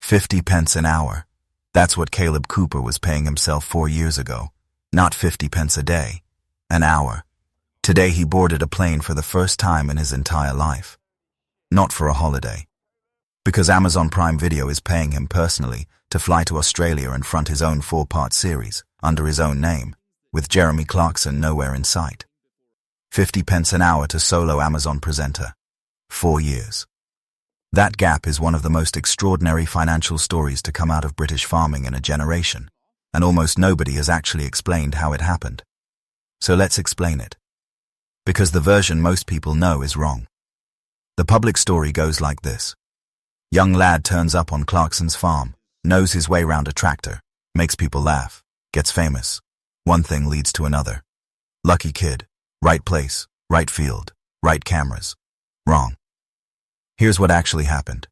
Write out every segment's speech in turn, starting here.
50 pence an hour. That's what Kaleb Cooper was paying himself 4 years ago. Not 50 pence a day. An hour. Today he boarded a plane for the first time in his entire life. Not for a holiday. Because Amazon Prime Video is paying him personally to fly to Australia and front his own 4-part series, under his own name, with Jeremy Clarkson nowhere in sight. 50 pence an hour to solo Amazon presenter. 4 years. That gap is one of the most extraordinary financial stories to come out of British farming in a generation, and almost nobody has actually explained how it happened. So let's explain it. Because the version most people know is wrong. The public story goes like this. Young lad turns up on Clarkson's farm, knows his way round a tractor, makes people laugh, gets famous. One thing leads to another. Lucky kid. Right place, right field, right cameras. Wrong. Here's what actually happened.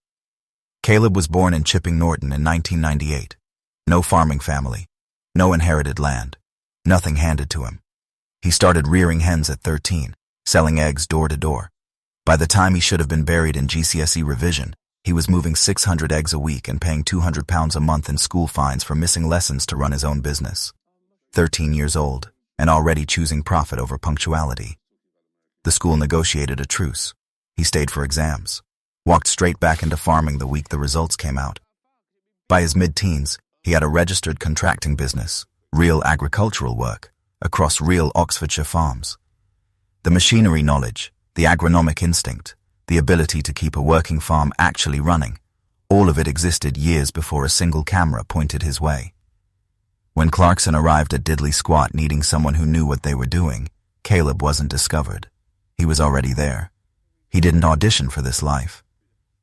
Kaleb was born in Chipping Norton in 1998. No farming family. No inherited land. Nothing handed to him. He started rearing hens at 13, selling eggs door to door. By the time he should have been buried in GCSE revision, he was moving 600 eggs a week and paying £200 a month in school fines for missing lessons to run his own business. 13 years old, and already choosing profit over punctuality. The school negotiated a truce. He stayed for exams. Walked straight back into farming the week the results came out. By his mid-teens, he had a registered contracting business, real agricultural work, across real Oxfordshire farms. The machinery knowledge, the agronomic instinct, the ability to keep a working farm actually running, all of it existed years before a single camera pointed his way. When Clarkson arrived at Diddley Squat needing someone who knew what they were doing, Kaleb wasn't discovered. He was already there. He didn't audition for this life.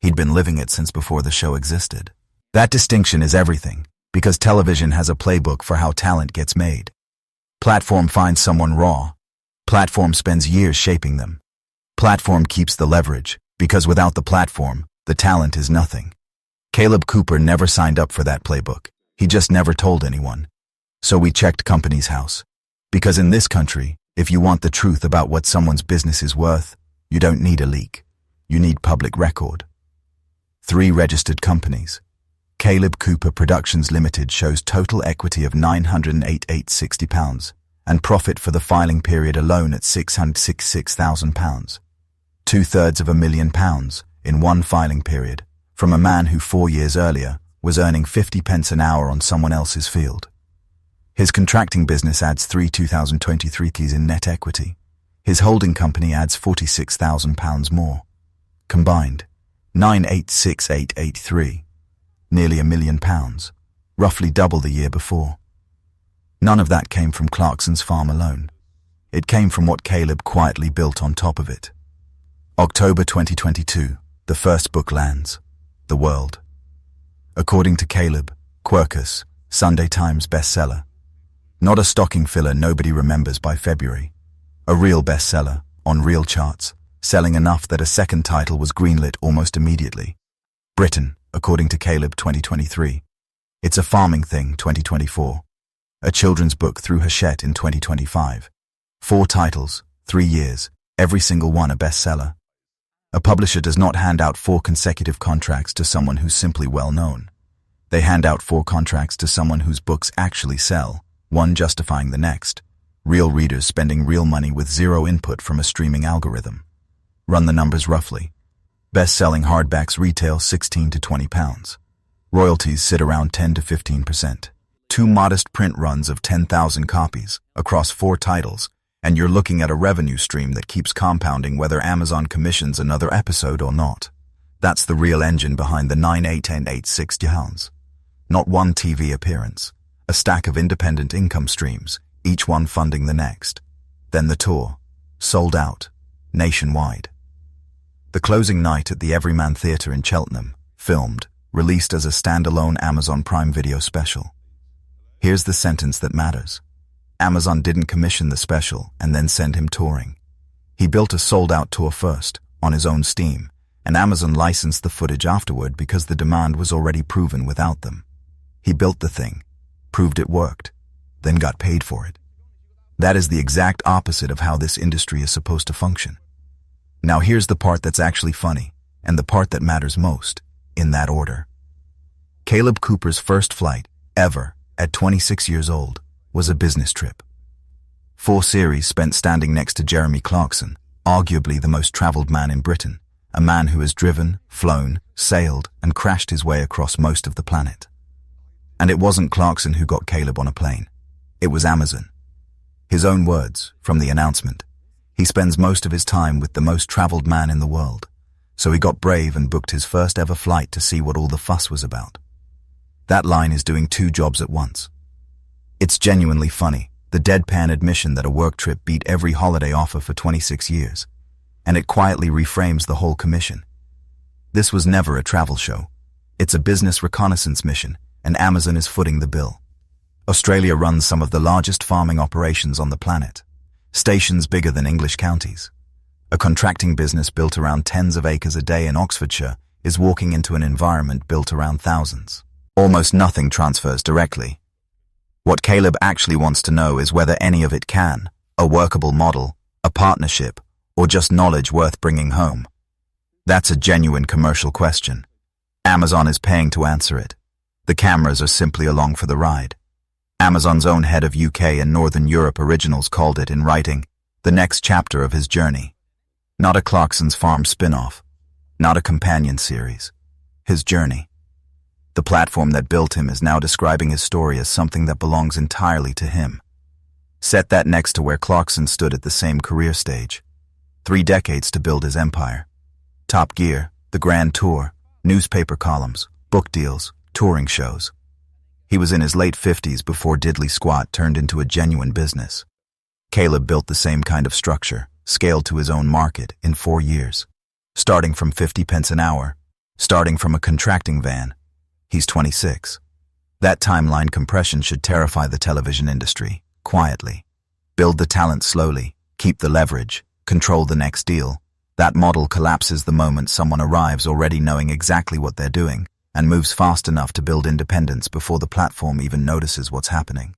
He'd been living it since before the show existed. That distinction is everything, because television has a playbook for how talent gets made. Platform finds someone raw. Platform spends years shaping them. Platform keeps the leverage, because without the platform, the talent is nothing. Kaleb Cooper never signed up for that playbook. He just never told anyone. So we checked Companies House. Because in this country, if you want the truth about what someone's business is worth, you don't need a leak. You need public record. 3 registered companies. Kaleb Cooper Productions Limited shows total equity of £908,860 and profit for the filing period alone at £666,000. 2/3 of £1,000,000 in one filing period from a man who 4 years earlier was earning 50 pence an hour on someone else's field. His contracting business adds 3 2023 keys in net equity. His holding company adds £46,000 more. Combined, 986,883. Nearly £1,000,000, roughly double the year before. None of that came from Clarkson's farm alone. It came from what Kaleb quietly built on top of it. October 2022, the first book lands. The World. According to Kaleb, Quercus, Sunday Times bestseller. Not a stocking filler nobody remembers by February. A real bestseller, on real charts, selling enough that a second title was greenlit almost immediately. Britain, according to Kaleb 2023. It's a Farming Thing 2024. A children's book through Hachette in 2025. 4 titles, 3 years, every single one a bestseller. A publisher does not hand out 4 consecutive contracts to someone who's simply well known. They hand out 4 contracts to someone whose books actually sell, one justifying the next. Real readers spending real money with zero input from a streaming algorithm. Run the numbers roughly. Best-selling hardbacks retail £16 to £20. Royalties sit around 10 to 15%. 2 modest print runs of 10,000 copies across 4 titles, and you're looking at a revenue stream that keeps compounding whether Amazon commissions another episode or not. That's the real engine behind the £988,860. Not one TV appearance. A stack of independent income streams, each one funding the next. Then the tour. Sold out. Nationwide. The closing night at the Everyman Theatre in Cheltenham, filmed, released as a standalone Amazon Prime Video special. Here's the sentence that matters. Amazon didn't commission the special and then send him touring. He built a sold-out tour first, on his own steam, and Amazon licensed the footage afterward because the demand was already proven without them. He built the thing, proved it worked, then got paid for it. That is the exact opposite of how this industry is supposed to function. Now here's the part that's actually funny, and the part that matters most, in that order. Kaleb Cooper's first flight, ever, at 26 years old, was a business trip. 4 series spent standing next to Jeremy Clarkson, arguably the most traveled man in Britain, a man who has driven, flown, sailed, and crashed his way across most of the planet. And it wasn't Clarkson who got Kaleb on a plane. It was Amazon. His own words, from the announcement. He spends most of his time with the most traveled man in the world, so he got brave and booked his first ever flight to see what all the fuss was about. That line is doing 2 jobs at once. It's genuinely funny, the deadpan admission that a work trip beat every holiday offer for 26 years, and it quietly reframes the whole commission. This was never a travel show. It's a business reconnaissance mission, and Amazon is footing the bill. Australia runs some of the largest farming operations on the planet, stations bigger than English counties. A contracting business built around tens of acres a day in Oxfordshire is walking into an environment built around thousands. Almost nothing transfers directly. What Kaleb actually wants to know is whether any of it can, a workable model, a partnership, or just knowledge worth bringing home. That's a genuine commercial question. Amazon is paying to answer it. The cameras are simply along for the ride. Amazon's own head of UK and Northern Europe originals called it in writing, the next chapter of his journey. Not a Clarkson's Farm spin-off, not a companion series. His journey. The platform that built him is now describing his story as something that belongs entirely to him. Set that next to where Clarkson stood at the same career stage. 3 decades to build his empire. Top Gear, the Grand Tour, newspaper columns, book deals, touring shows. He was in his late 50s before diddly squat turned into a genuine business. Kaleb built the same kind of structure, scaled to his own market, in 4 years. Starting from 50 pence an hour, starting from a contracting van. He's 26. That timeline compression should terrify the television industry, quietly. Build the talent slowly, keep the leverage, control the next deal. That model collapses the moment someone arrives already knowing exactly what they're doing, and moves fast enough to build independence before the platform even notices what's happening.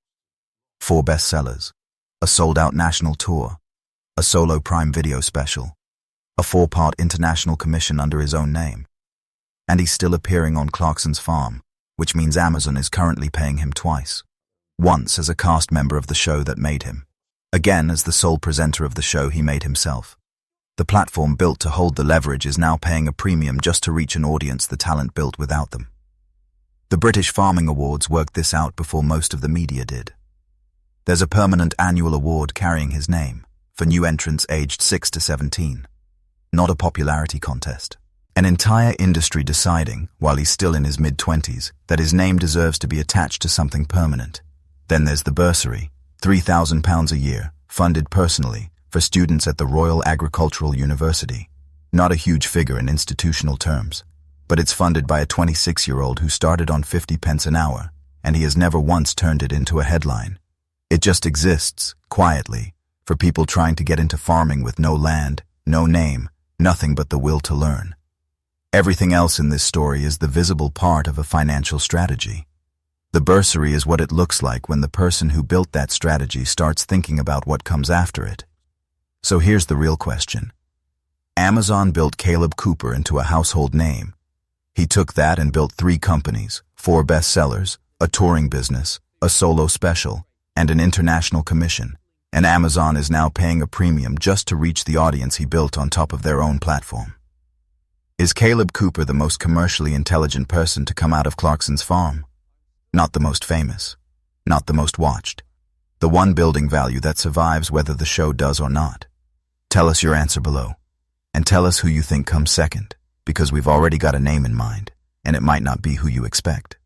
4 bestsellers, a sold-out national tour, a solo Prime Video special, a 4-part international commission under his own name. And he's still appearing on Clarkson's Farm, which means Amazon is currently paying him twice. Once as a cast member of the show that made him. Again as the sole presenter of the show he made himself. The platform built to hold the leverage is now paying a premium just to reach an audience the talent built without them. The British Farming Awards worked this out before most of the media did. There's a permanent annual award carrying his name, for new entrants aged 6 to 17. Not a popularity contest. An entire industry deciding, while he's still in his mid-20s, that his name deserves to be attached to something permanent. Then there's the bursary, £3,000 a year, funded personally, for students at the Royal Agricultural University. Not a huge figure in institutional terms, but it's funded by a 26-year-old who started on 50 pence an hour, and he has never once turned it into a headline. It just exists, quietly, for people trying to get into farming with no land, no name, nothing but the will to learn. Everything else in this story is the visible part of a financial strategy. The bursary is what it looks like when the person who built that strategy starts thinking about what comes after it. So here's the real question. Amazon built Kaleb Cooper into a household name. He took that and built 3 companies, 4 bestsellers, a touring business, a solo special, and an international commission. And Amazon is now paying a premium just to reach the audience he built on top of their own platform. Is Kaleb Cooper the most commercially intelligent person to come out of Clarkson's Farm? Not the most famous. Not the most watched. The one building value that survives whether the show does or not. Tell us your answer below. And tell us who you think comes second, because we've already got a name in mind, and it might not be who you expect.